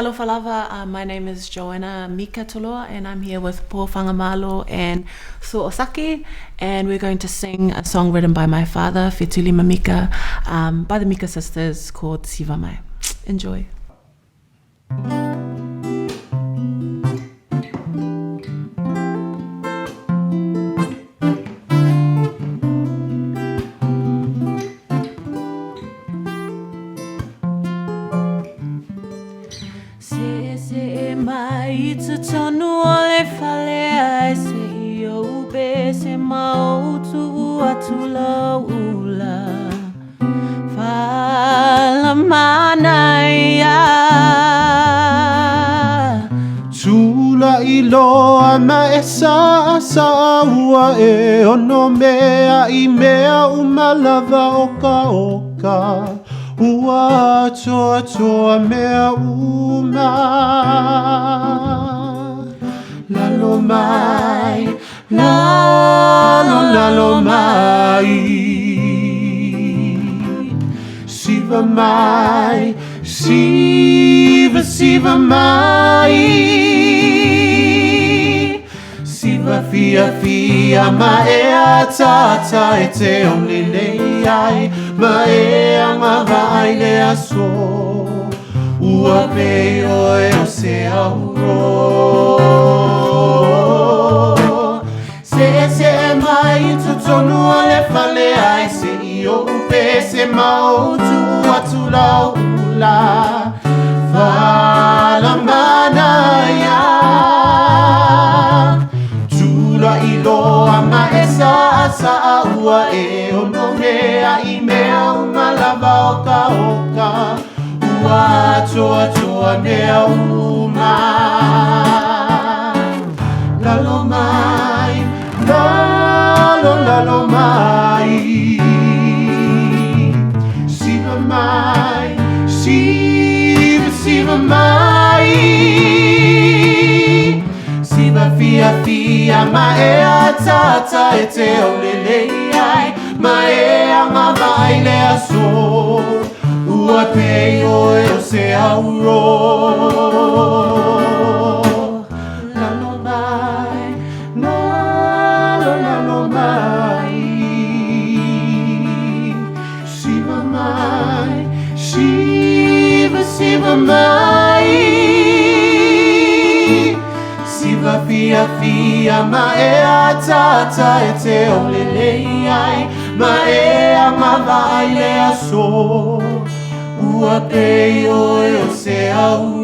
Talofa lava, my name is Joanna Mika Toloa, and I'm here with Po Fangamalo and Su Osaki, and we're going to sing a song written by my father, Fetuli Mamika, by the Mika sisters called Siva Mai. Enjoy. Se mai tu tonu ole fale ai se yo be se mau tu atula ula fala manaya Tula iloa ma esa asa ua e ono mea I mea umalava oka Ua toa toa mea uma Lalo mai, lalo mai Siva mai, siva mai Siva fia ma ea tata e te omli nei ai Ma ea mawai le aso Ua pe oe o se auro Se mai tu tonu ole fale ai Se io upe se mau tu atu lau ula Fala manaya Tula iloa ma esa asa ua e ono mea I mea umalava oka Ua toa nea uma Lalo mai, lalo mai Siva mai, siva mai Siva fia ma ea tata e te olelei ai Ma ea mawai le aso Ua pe oe o se auro Lalo mai, lalo mai Siva mai, siva mai Siva fia ma ea tata e te olelei ai Ma ea mawai le aso Ua pe oe o se au